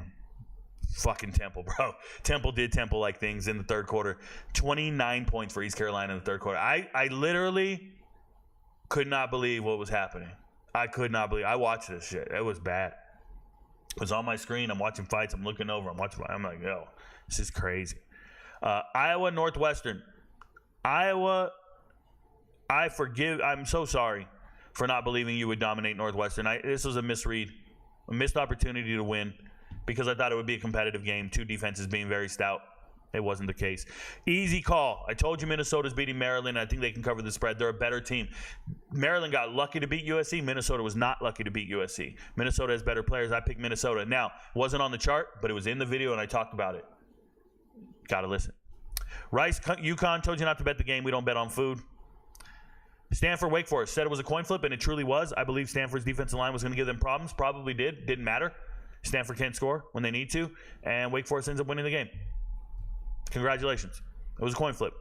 fucking Temple, bro. Temple did Temple-like things in the third quarter. 29 points for East Carolina in the third quarter. I literally could not believe what was happening. I could not believe. I watched this shit. It was bad. It was on my screen. I'm watching fights. I'm looking over. I'm like, yo, this is crazy. Iowa Northwestern. Iowa, I'm so sorry for not believing you would dominate Northwestern. This was a misread, a missed opportunity to win because I thought it would be a competitive game. Two defenses being very stout. It wasn't the case. Easy call. I told you Minnesota's beating Maryland. I think they can cover the spread. They're a better team. Maryland got lucky to beat USC. Minnesota was not lucky to beat USC. Minnesota has better players. I picked Minnesota. Now, wasn't on the chart, but it was in the video, and I talked about it. Got to listen. Rice, UConn, told you not to bet the game. We don't bet on food. Stanford, Wake Forest, said it was a coin flip, and it truly was. I believe Stanford's defensive line was going to give them problems. Probably did. Didn't matter. Stanford can't score when they need to, and Wake Forest ends up winning the game. Congratulations. It was a coin flip.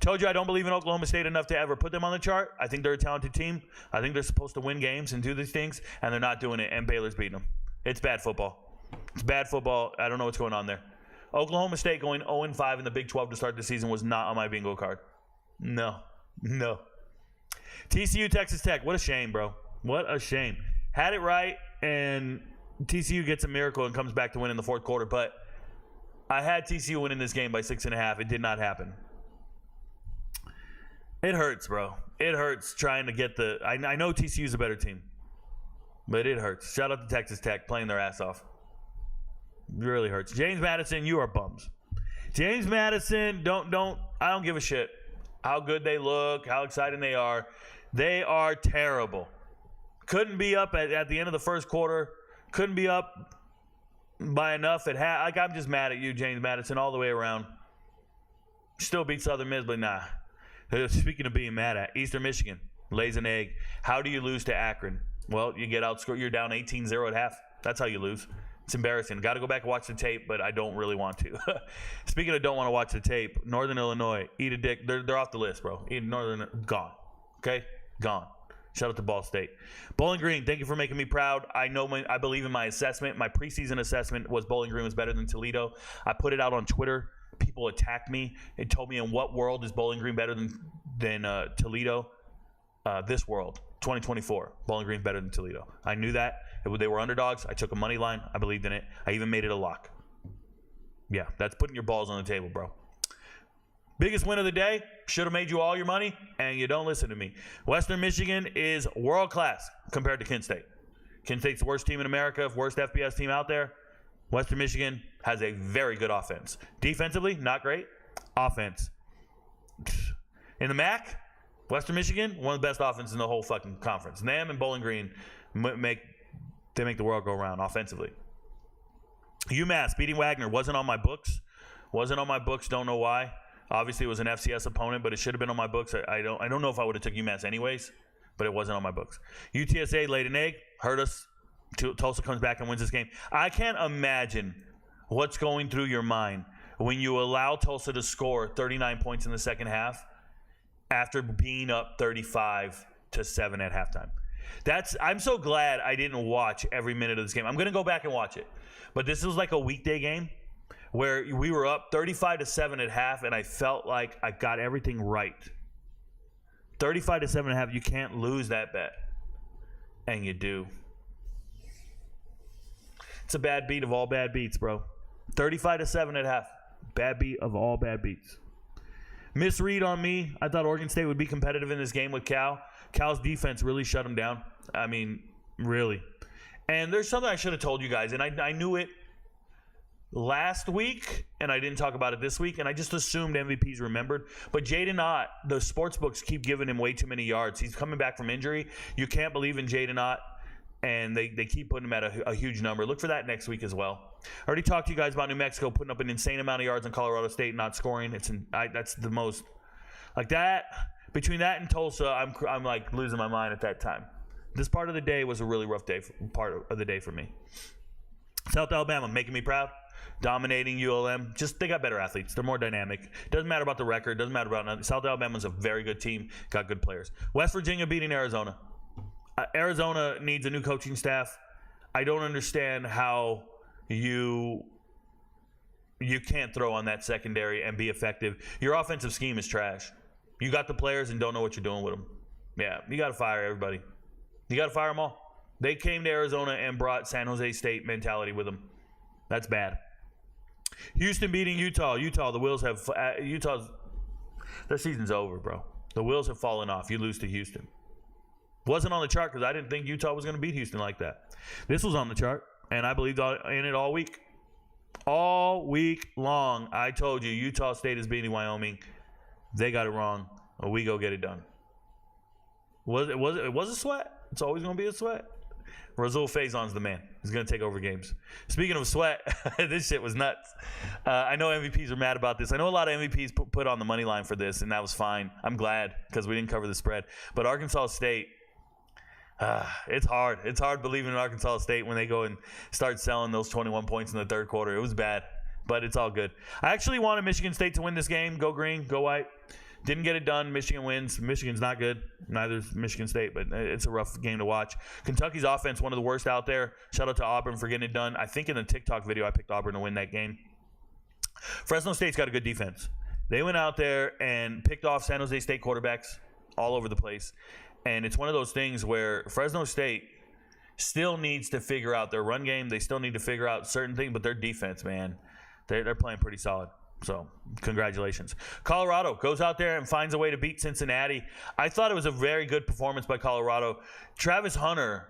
Told you I don't believe in Oklahoma State enough to ever put them on the chart. I think they're a talented team. I think they're supposed to win games and do these things, and they're not doing it, and Baylor's beating them. It's bad football. It's bad football. I don't know what's going on there. Oklahoma State going 0-5 in the Big 12 to start the season was not on my bingo card. No. TCU, Texas Tech. What a shame, bro. What a shame. Had it right, and TCU gets a miracle and comes back to win in the fourth quarter, but I had TCU winning this game by 6.5. It did not happen. It hurts, bro. It hurts trying to get the... I know TCU's a better team, but it hurts. Shout out to Texas Tech playing their ass off. It really hurts. James Madison, you are bums. James Madison, I don't give a shit how good they look, how exciting they are. They are terrible. Couldn't be up at the end of the first quarter. Couldn't be up by enough. I'm just mad at you, James Madison, all the way around. Still beat Southern Miss, but nah. Speaking of being mad at, Eastern Michigan lays an egg. How do you lose to Akron? Well, you get outscored. You're down 18-0 at half. That's how you lose. It's embarrassing. Got to go back and watch the tape, but I don't really want to. Speaking of don't want to watch the tape, Northern Illinois, eat a dick. They're off the list, bro. Northern, gone. Okay? Gone. Shout out to Ball State. Bowling Green, thank you for making me proud. I believe in my assessment. My preseason assessment was Bowling Green was better than Toledo. I put it out on Twitter. People attacked me. It told me in what world is Bowling Green better than Toledo? This world, 2024. Bowling Green better than Toledo. I knew that. They were underdogs. I took a money line. I believed in it. I even made it a lock. Yeah, that's putting your balls on the table, bro. Biggest win of the day, should have made you all your money, and you don't listen to me. Western Michigan is world class compared to Kent State. Kent State's the worst team in America, worst FBS team out there. Western Michigan has a very good offense. Defensively, not great. Offense. In the MAC, Western Michigan, one of the best offenses in the whole fucking conference. Them and Bowling Green make the world go round offensively. UMass beating Wagner wasn't on my books. Don't know why. Obviously, it was an FCS opponent, but it should have been on my books. I don't know if I would have took UMass anyways, but it wasn't on my books. UTSA laid an egg, hurt us. Tulsa comes back and wins this game. I can't imagine what's going through your mind when you allow Tulsa to score 39 points in the second half after being up 35-7 at halftime. I'm so glad I didn't watch every minute of this game. I'm going to go back and watch it. But this was like a weekday game where we were up 35-7 at half, and I felt like I got everything right. 35-7 at half, you can't lose that bet. And you do. It's a bad beat of all bad beats, bro. 35-7 at half. Bad beat of all bad beats. Misread on me. I thought Oregon State would be competitive in this game with Cal. Cal's defense really shut them down. I mean, really. And there's something I should have told you guys, and I knew it last week, and I didn't talk about it this week, and I just assumed MVP's remembered. But Jaden Ott, the sports books keep giving him way too many yards. He's coming back from injury. You can't believe in Jaden Ott, and they keep putting him at a huge number. Look for that next week as well. I already talked to you guys about New Mexico putting up an insane amount of yards in Colorado State, not scoring. That's the most like that. Between that and Tulsa, I'm like losing my mind at that time. This part of the day was a really rough part of the day for me. South Alabama making me proud. Dominating ULM. They got better athletes. They're more dynamic. Doesn't matter about the record. Doesn't matter about nothing. South Alabama's a very good team. Got good players. West Virginia beating Arizona. Arizona needs a new coaching staff. I don't understand how you can't throw on that secondary and be effective. Your offensive scheme is trash. You got the players and don't know what you're doing with them. Yeah, you got to fire everybody. You got to fire them all. They came to Arizona and brought San Jose State mentality with them. That's bad. Houston beating Utah. The wheels have their season's over, bro. The wheels have fallen off. You lose to Houston. Wasn't on the chart because I didn't think Utah was going to beat Houston like that. This was on the chart, and I believed in it all week. All week long, I told you Utah State is beating Wyoming. They got it wrong. We go get it done. It was a sweat. It's always going to be a sweat. Rasul Faison's the man. He's going to take over games. Speaking of sweat, this shit was nuts. I know MVPs are mad about this. I know a lot of MVPs put on the money line for this, and that was fine. I'm glad because we didn't cover the spread. But Arkansas State, it's hard. It's hard believing in Arkansas State when they go and start selling those 21 points in the third quarter. It was bad, but it's all good. I actually wanted Michigan State to win this game. Go green, go white. Didn't get it done. Michigan wins. Michigan's not good. Neither is Michigan State, but it's a rough game to watch. Kentucky's offense, one of the worst out there. Shout out to Auburn for getting it done. I think in the TikTok video, I picked Auburn to win that game. Fresno State's got a good defense. They went out there and picked off San Jose State quarterbacks all over the place. And it's one of those things where Fresno State still needs to figure out their run game. They still need to figure out certain things, but their defense, man, they're playing pretty solid. So, congratulations. Colorado goes out there and finds a way to beat Cincinnati. I thought it was a very good performance by Colorado. Travis Hunter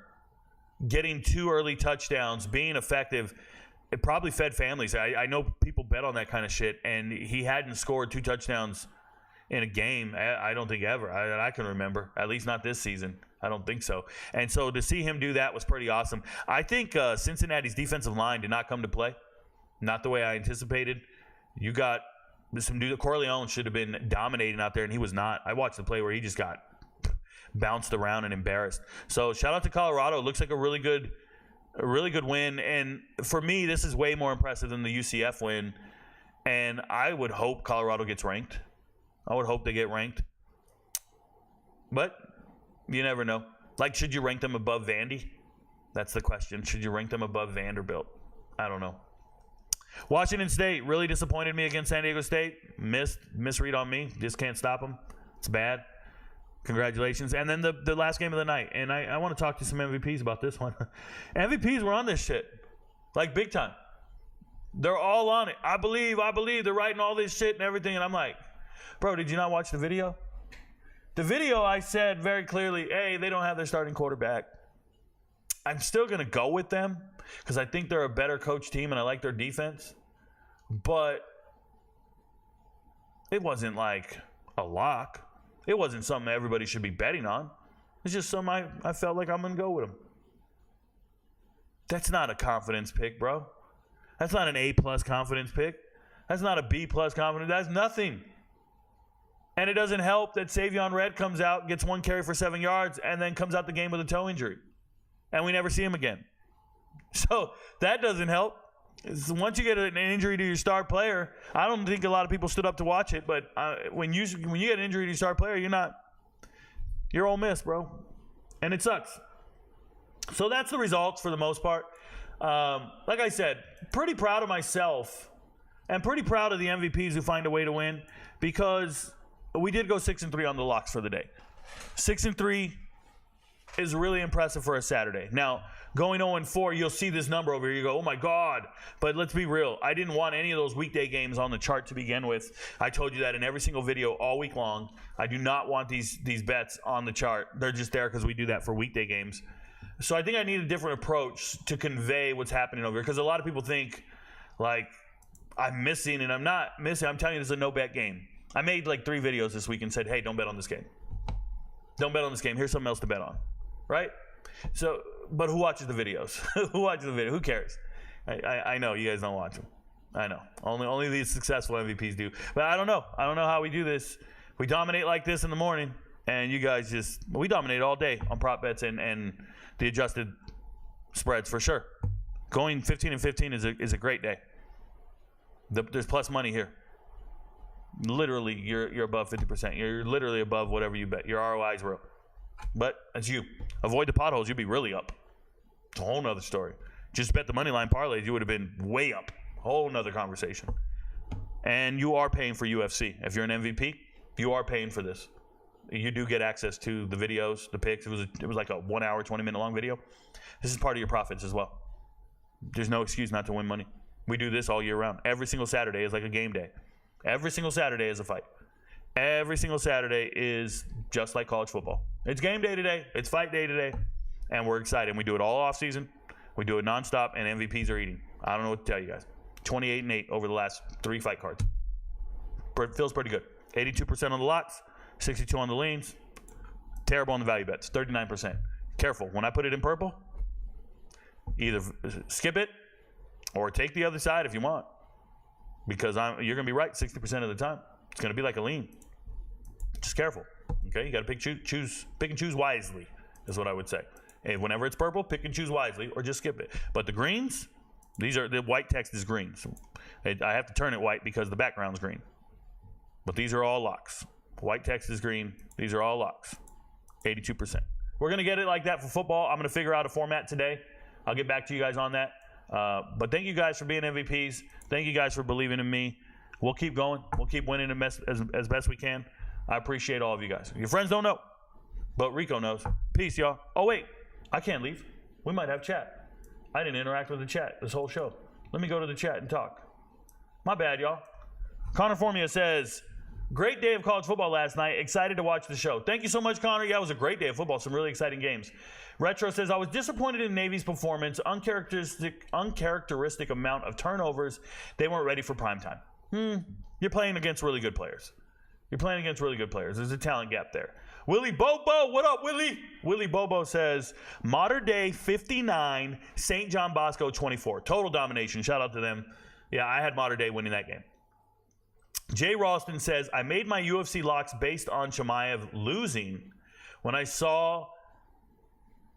getting 2 early touchdowns, being effective, it probably fed families. I know people bet on that kind of shit, and he hadn't scored 2 touchdowns in a game, I don't think ever. I can remember, at least not this season. I don't think so. And so to see him do that was pretty awesome. I think Cincinnati's defensive line did not come to play, not the way I anticipated. You got some dude. Corleone should have been dominating out there, and he was not. I watched the play where he just got bounced around and embarrassed. So shout out to Colorado. It looks like a really good win. And for me, this is way more impressive than the UCF win. And I would hope Colorado gets ranked. I would hope they get ranked. But you never know. Like, should you rank them above Vandy? That's the question. Should you rank them above Vanderbilt? I don't know. Washington State really disappointed me against San Diego State. Misread on me. Just can't stop them. It's bad. Congratulations. And then the last game of the night. And I want to talk to some MVPs about this one. MVPs were on this shit. Like, big time. They're all on it. I believe. They're writing all this shit and everything. And I'm like, bro, did you not watch the video? The video, I said very clearly, hey, they don't have their starting quarterback. I'm still going to go with them because I think they're a better coach team and I like their defense. But it wasn't like a lock. It wasn't something everybody should be betting on. It's just something I felt like I'm going to go with them. That's not a confidence pick, bro. That's not an A-plus confidence pick. That's not a B-plus confidence. That's nothing. And it doesn't help that Savion Red comes out, gets 1 carry for 7 yards, and then comes out the game with a toe injury. And we never see him again. So that doesn't help. Once you get an injury to your star player, I don't think a lot of people stood up to watch it, but when you get an injury to your star player, you're Ole Miss, bro. And it sucks. So that's the results for the most part. Like I said, pretty proud of myself and pretty proud of the MVPs who find a way to win because we did go 6-3 on the locks for the day. 6-3 is really impressive for a Saturday. Now, going 0-4, you'll see this number over here. You go, oh my God. But let's be real. I didn't want any of those weekday games on the chart to begin with. I told you that in every single video all week long. I do not want these bets on the chart. They're just there because we do that for weekday games. So I think I need a different approach to convey what's happening over here because a lot of people think like I'm missing, and I'm not missing. I'm telling you, this is a no-bet game. I made like 3 videos this week and said, hey, don't bet on this game. Don't bet on this game. Here's something else to bet on. Right? So, but who watches the videos? Who watches the video? Who cares? I know you guys don't watch them. I know. Only these successful MVPs do. But I don't know. I don't know how we do this. We dominate like this in the morning, and you guys we dominate all day on prop bets and the adjusted spreads for sure. Going 15-15 is a great day. There's plus money here. Literally, you're above 50%. You're literally above whatever you bet. Your ROI is real. But that's you. Avoid the potholes, you'll be really up. It's a whole nother story. Just bet the money line parlays, you would have been way up. Whole nother conversation. And you are paying for UFC. If you're an MVP, you are paying for this. you do get access to the videos, the picks. It was like a 1 hour, 20-minute long video. This is part of your profits as well. There's no excuse not to win money. We do this all year round. Every single Saturday is like a game day. Every single Saturday is a fight. Every single Saturday is just like college football. It's game day today. It's fight day today. And we're excited. We do it all off season. We do it nonstop, and MVPs are eating. I don't know what to tell you guys. 28-8 over the last 3 fight cards. Feels pretty good. 82% on the locks, 62 on the leans. Terrible on the value bets, 39%. Careful. When I put it in purple, either skip it or take the other side if you want. Because you're going to be right 60% of the time. It's going to be like a lean. Just careful. Okay? You got to pick and choose wisely, is what I would say. And whenever it's purple, pick and choose wisely or just skip it. But the greens, the white text is green. So I have to turn it white because the background's green. But these are all locks. White text is green. These are all locks. 82%. We're going to get it like that for football. I'm going to figure out a format today. I'll get back to you guys on that. But thank you guys for being MVPs. Thank you guys for believing in me. We'll keep going. We'll keep winning as best we can. I appreciate all of you guys. Your friends don't know, but Rico knows. Peace, y'all. Oh, wait. I can't leave. We might have chat. I didn't interact with the chat this whole show. Let me go to the chat and talk. My bad, y'all. Connor Formia says, great day of college football last night. Excited to watch the show. Thank you so much, Connor. Yeah, it was a great day of football. Some really exciting games. Retro says, I was disappointed in Navy's performance. Uncharacteristic amount of turnovers. They weren't ready for prime time. You're playing against really good players. There's a talent gap there. Willie Bobo, what up, Willie? Willie Bobo says, Modern Day 59, St. John Bosco 24. Total domination. Shout out to them. Yeah, I had Modern Day winning that game. Jay Ralston says, I made my UFC locks based on Chimaev losing. When I saw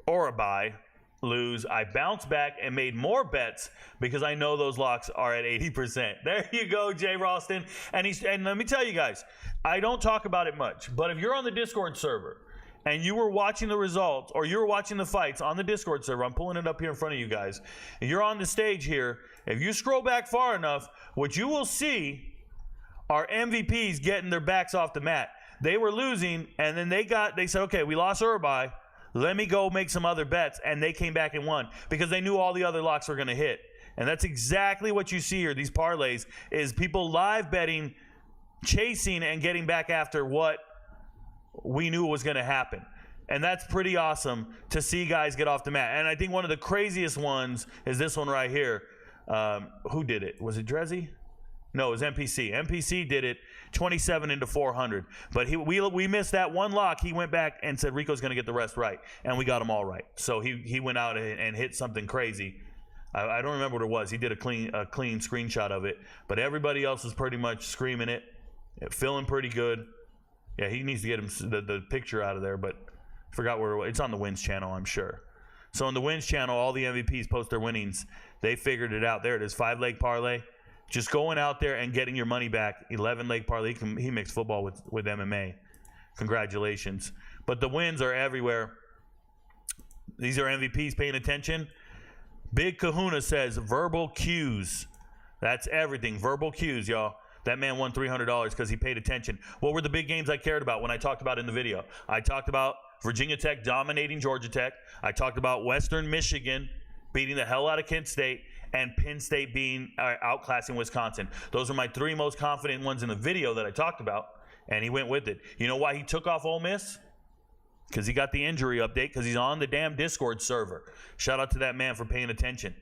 Urabai lose, I bounced back and made more bets because I know those locks are at 80%. There you go, Jay Ralston. And let me tell you guys, I don't talk about it much, but if you're on the Discord server and you were watching the results or you were watching the fights on the Discord server, I'm pulling it up here in front of you guys, and you're on the stage here, if you scroll back far enough, what you will see are MVPs getting their backs off the mat. They were losing, and then they said, okay, we lost Urabai. Let me go make some other bets, and they came back and won because they knew all the other locks were going to hit. And that's exactly what you see here, these parlays, is people live betting, chasing, and getting back after what we knew was going to happen. And that's pretty awesome to see guys get off the mat. And I think one of the craziest ones is this one right here. Who did it? Was it Drezzy? No, it was MPC. MPC did it 27 into 400. But we missed that one lock. He went back and said Rico's going to get the rest right. And we got them all right. So he went out and hit something crazy. I don't remember what it was. He did a clean screenshot of it. But everybody else was pretty much screaming it, feeling pretty good. Yeah, he needs to get him the picture out of there. But I forgot where it was. It's on the Wins channel, I'm sure. So on the Wins channel, all the MVPs post their winnings. They figured it out. There it is, 5-leg parlay. Just going out there and getting your money back. 11-leg parlay. He mixed football with MMA. Congratulations. But the wins are everywhere. These are MVPs paying attention. Big Kahuna says verbal cues. That's everything. Verbal cues, y'all. That man won $300 because he paid attention. What were the big games I cared about when I talked about in the video? I talked about Virginia Tech dominating Georgia Tech. I talked about Western Michigan beating the hell out of Kent State. And Penn State being outclassing Wisconsin. Those are my 3 most confident ones in the video that I talked about, and he went with it. You know why he took off Ole Miss? Because he got the injury update, because he's on the damn Discord server. Shout out to that man for paying attention.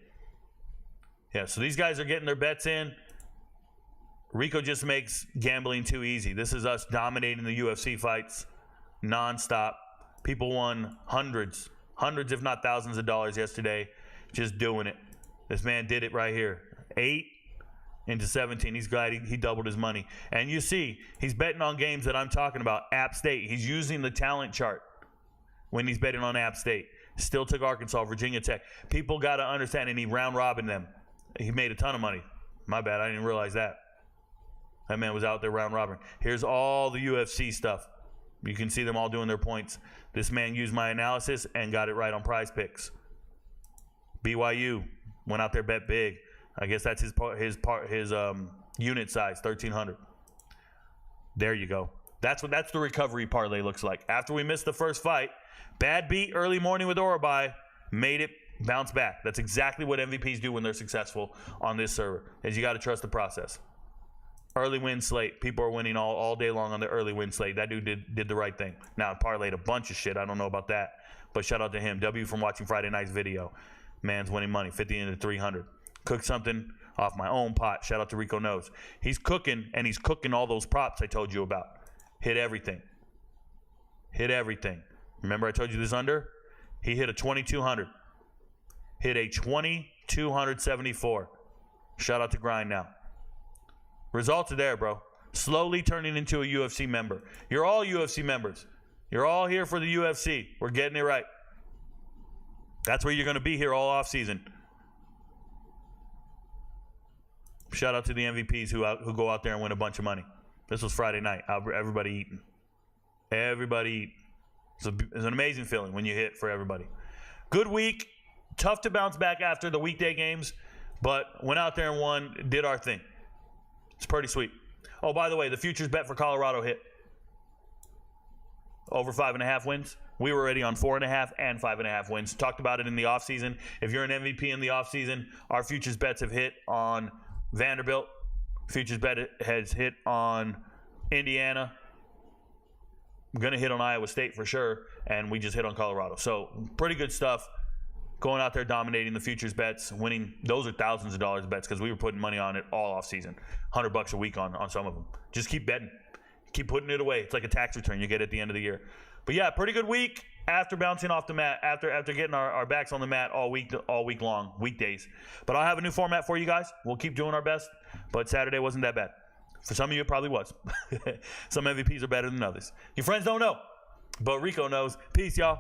Yeah, so these guys are getting their bets in. Rico just makes gambling too easy. This is us dominating the UFC fights nonstop. People won hundreds if not thousands of dollars yesterday just doing it. This man did it right here. 8 into 17. He's glad he doubled his money. And you see, he's betting on games that I'm talking about. App State. He's using the talent chart when he's betting on App State. Still took Arkansas, Virginia Tech. People got to understand, and he round robin them. He made a ton of money. My bad. I didn't realize that. That man was out there round robin. Here's all the UFC stuff. You can see them all doing their points. This man used my analysis and got it right on Prize Picks. BYU. Went out there, bet big. I guess that's his unit size, 1,300. There you go. That's the recovery parlay looks like. After we missed the first fight, bad beat early morning with Orobai, made it bounce back. That's exactly what MVPs do when they're successful on this server, is you got to trust the process. Early win slate. People are winning all day long on the early win slate. That dude did the right thing. Now, parlayed a bunch of shit. I don't know about that. But shout out to him. W from watching Friday night's video. Man's winning money. 50 into 300. Cooked something off my own pot. Shout out to RicoKnows. He's cooking, and he's cooking all those props I told you about. Hit everything. Hit everything. Remember I told you this under? He hit a 2,200. Hit a 2,274. Shout out to Grind now. Results are there, bro. Slowly turning into a UFC member. You're all UFC members. You're all here for the UFC. We're getting it right. That's where you're going to be here all off season. Shout out to the MVPs who go out there and win a bunch of money. This was Friday night. Everybody eating. Everybody eating. It's an amazing feeling when you hit for everybody. Good week. Tough to bounce back after the weekday games, but went out there and won, did our thing. It's pretty sweet. Oh, by the way, the futures bet for Colorado hit. Over 5.5 wins. We were already on 4.5 and 5.5 wins. Talked about it in the offseason. If you're an MVP in the offseason, our futures bets have hit on Vanderbilt. Futures bet has hit on Indiana. I'm going to hit on Iowa State for sure, and we just hit on Colorado. So pretty good stuff. Going out there dominating the futures bets, winning. Those are thousands of dollars bets because we were putting money on it all off season. $100 a week on some of them. Just keep betting. Keep putting it away. It's like a tax return you get at the end of the year. But yeah, pretty good week after bouncing off the mat, after getting our backs on the mat all week long, weekdays. But I'll have a new format for you guys. We'll keep doing our best. But Saturday wasn't that bad. For some of you, it probably was. Some MVPs are better than others. Your friends don't know, but Rico knows. Peace, y'all.